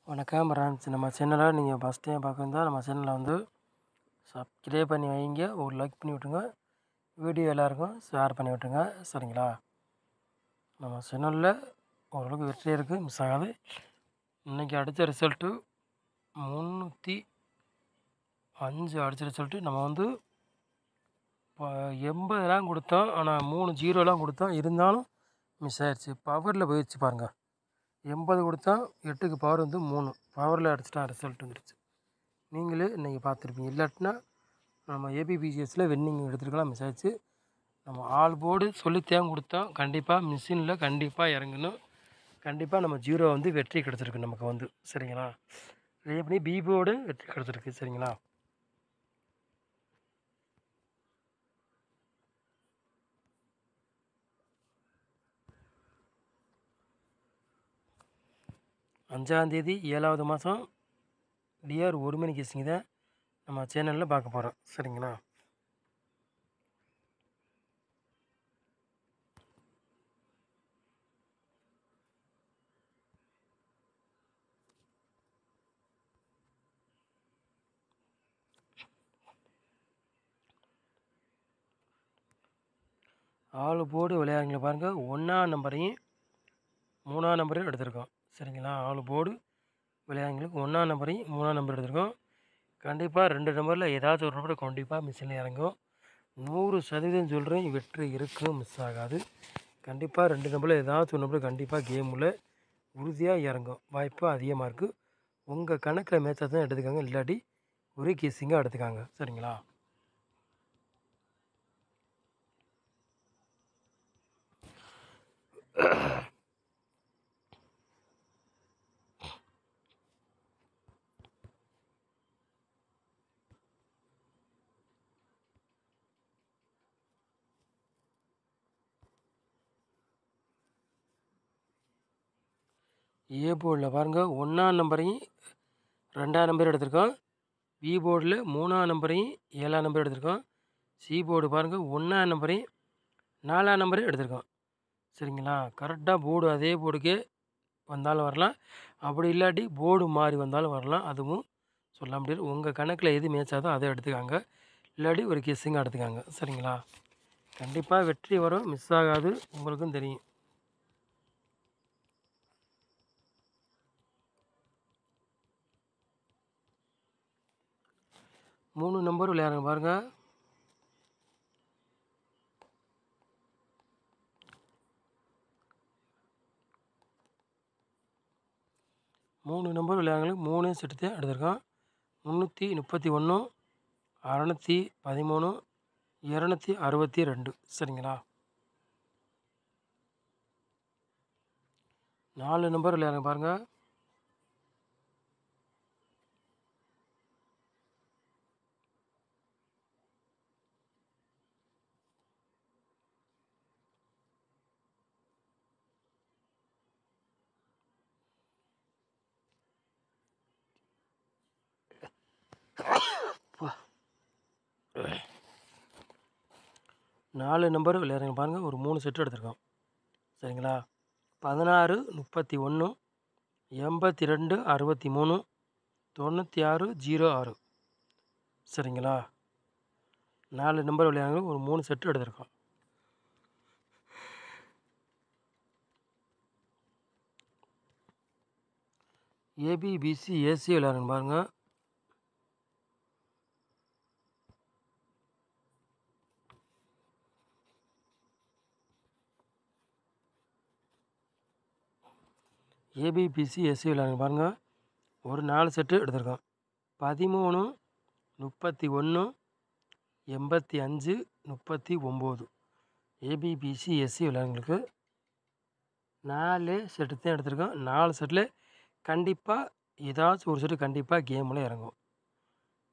வணக்கம் ஃப்ரெண்ட்ஸ். நம்ம சேனலை நீங்கள் ஃபஸ்ட் டைம் பார்க்குறதா நம்ம சேனலை வந்து சப்ஸ்கிரைப் பண்ணி வைங்க, ஒரு லைக் பண்ணி விட்டுருங்க, வீடியோ எல்லாருக்கும் ஷேர் பண்ணி விட்டுருங்க. சரிங்களா? நம்ம சேனலில் ஓரளவுக்கு வெற்றி இருக்குது, மிஸ் ஆகாது. இன்றைக்கி அடித்த ரிசல்ட்டு 305 அடித்த ரிசல்ட்டு. நம்ம வந்து இப்போ 80 கொடுத்தோம், ஆனால் 3 ஜீரோலாம் கொடுத்தோம், இருந்தாலும் மிஸ் ஆயிடுச்சு. பவரில் போயிடுச்சு பாருங்கள். 80 கொடுத்தா 8க்கு பவர் வந்து 3 பவரில் அடிச்சிட்டா ரிசல்ட் வந்துடுச்சு. நீங்களே இன்றைக்கி பார்த்துருப்பீங்க. இல்லாட்டினா நம்ம ஏபிபிசிஎஸில் வென்னிங் எடுத்துருக்கலாம், மிஸ் ஆயிடுச்சு. நம்ம ஆல் போர்டு சொல்லித்தேன் கொடுத்தோம். கண்டிப்பாக மிஷினில் கண்டிப்பாக இறங்கணும். கண்டிப்பாக நம்ம ஜீரோ வந்து வெற்றி கிடச்சிருக்கு நமக்கு வந்து. சரிங்களா? இதே பண்ணி பி போர்டு வெற்றி கிடச்சிருக்கு. சரிங்களா? அஞ்சாந்தேதி 7வது மாதம் டிஆர் 1 மணி கேசிங்க தான் நம்ம சேனலில் பார்க்க போகிறோம். சரிங்களா? ஆல் போர்டு விளையாடுங்கள பாருங்கள். 1ஆம் நம்பரையும் 3ஆம் நம்பரையும் எடுத்திருக்கோம். சரிங்களா? ஆல் போர்டு விளையாடுங்களுக்கு 1ஆம் நம்பரையும் 3ஆம் நம்பர் எடுத்திருக்கோம். கண்டிப்பாக 2 நம்பரில் ஏதாச்சும் ஒரு நம்பர் கண்டிப்பாக மிஷினில் இறங்கும். 100% சொல்கிறேன், வெற்றி இருக்கும், மிஸ் ஆகாது. கண்டிப்பாக 2 நம்பரில் ஏதாச்சும் ஒரு நம்பர் கண்டிப்பாக கேமில் உறுதியாக இறங்கும், வாய்ப்பு அதிகமாக இருக்குது. உங்கள் கணக்கில் மேட்சாக தான் எடுத்துக்காங்க, இல்லாட்டி ஒரே கேஸிங்காக எடுத்துக்காங்க. சரிங்களா? ஏ போர்டில் பாருங்கள், 1ஆம் நம்பரையும் 2ஆம் நம்பர் எடுத்திருக்கோம். பி போர்டில் 3ஆம் நம்பரையும் 7ஆம் நம்பர் எடுத்திருக்கோம். சி போர்டு பாருங்கள், 1ஆம் நம்பரையும் 4ஆம் நம்பரையும் எடுத்திருக்கோம். சரிங்களா? கரெக்டாக போர்டு அதே போர்டுக்கே வந்தாலும் வரலாம், அப்படி இல்லாட்டி போர்டு மாறி வந்தாலும் வரலாம். அதுவும் சொல்ல முடியாது. உங்கள் கணக்கில் எது மேட்சாதோ அதை எடுத்துக்காங்க, இல்லாட்டி ஒரு கெஸ்ஸிங்காக எடுத்துக்காங்க. சரிங்களா? கண்டிப்பாக வெற்றி வரும், மிஸ் ஆகாது, உங்களுக்கும் தெரியும். மூணு நம்பர் விளையாடுங்க பாருங்கள். மூணு நம்பர் விளையாடுங்களுக்கு 3 செட்டு தான் எடுத்திருக்கோம். 331, 613, 262. சரிங்களா? 4 நம்பர் விளையாடுங்க பாருங்கள். நாலு நம்பர் விளையாடுங்க பாருங்கள். ஒரு 3 செட்டு எடுத்திருக்கோம். சரிங்களா? 16, 31, 82, 63, 96, 06. சரிங்களா? 4 நம்பர் விளையாடுங்க, ஒரு 3 செட்டு எடுத்திருக்கோம். ஏபிபிசி ஏசி விளையாடுங்க பாருங்கள். ஏபிபிசி எஸ்சி விளையாடுங்க பாருங்கள். ஒரு 4 செட்டு எடுத்திருக்கோம். 13, 31, 85, 39. ஏபிபிசி எஸ்சி விளையாடுங்களுக்கு 4 செட்டு தான் எடுத்திருக்கோம். 4 செட்டில் கண்டிப்பாக ஏதாச்சும் ஒரு செட்டு கண்டிப்பாக கேமில் இறங்கும்.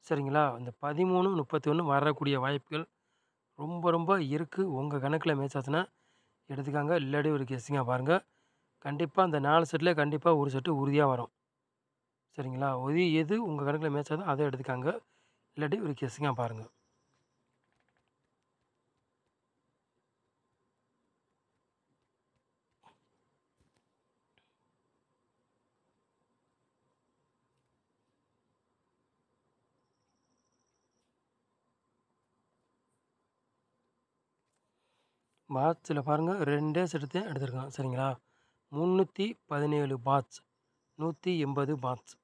சரிங்களா? இந்த 13, 31 வரக்கூடிய வாய்ப்புகள் ரொம்ப ரொம்ப இருக்குது. உங்கள் கணக்கில் மேட்ச் ஆச்சுன்னா எடுத்துக்காங்க, இல்லாட்டி ஒரு கெஸ்ஸிங்காக பாருங்கள். கண்டிப்பாக அந்த 4 செட்டில் கண்டிப்பாக ஒரு செட்டு உறுதியாக வரும். சரிங்களா? எது உங்கள் கணக்கில் மேட்ச் ஆகுதோ அதை எடுத்துக்காங்க, இல்லாட்டி ஒரு கெஸ்ஸிங்காக பாருங்கள். பாட்ஸில் பாருங்கள் 2 செட்டு தான் எடுத்திருக்கான் சரிங்களா. 317 பாட்ஸ், 180 பாட்ஸ்.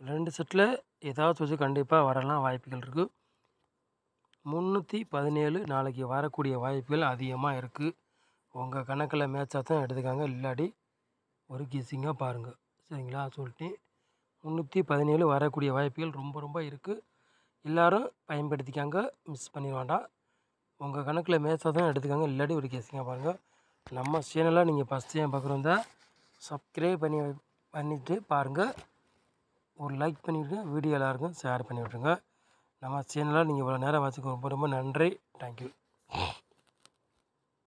2 செட்டில் ஏதாச்சும் வச்சு கண்டிப்பாக வரலாம் வாய்ப்புகள் இருக்குது. 317 நாளைக்கு வரக்கூடிய வாய்ப்புகள் அதிகமாக இருக்குது. உங்கள் கணக்கில் மேட்சாக தான் எடுத்துக்காங்க, இல்லாட்டி ஒரு கெஸ்ஸிங்காக பாருங்கள் சரிங்களா. சொல்லிட்டேன் 317 வரக்கூடிய வாய்ப்புகள் ரொம்ப ரொம்ப இருக்குது. எல்லோரும் பயன்படுத்திக்காங்க, மிஸ் பண்ணிட வேண்டாம். உங்கள் கணக்கில் மேட்சாக தான் எடுத்துக்காங்க, இல்லாட்டி ஒரு கெஸ்ஸிங்காக பாருங்கள். நம்ம சேனலை நீங்கள் ஃபஸ்ட் டைம் பார்க்குறதா சப்ஸ்கிரைப் பண்ணிவிட்டு பாருங்கள். ஒரு லைக் பண்ணிவிடுங்க, வீடியோ எல்லாருக்கும் ஷேர் பண்ணி விட்ருங்க. நம்ம சேனலை நீங்கள் இவ்வளோ நேரம் வச்சுக்க ரொம்ப ரொம்ப நன்றி. தேங்க்யூ.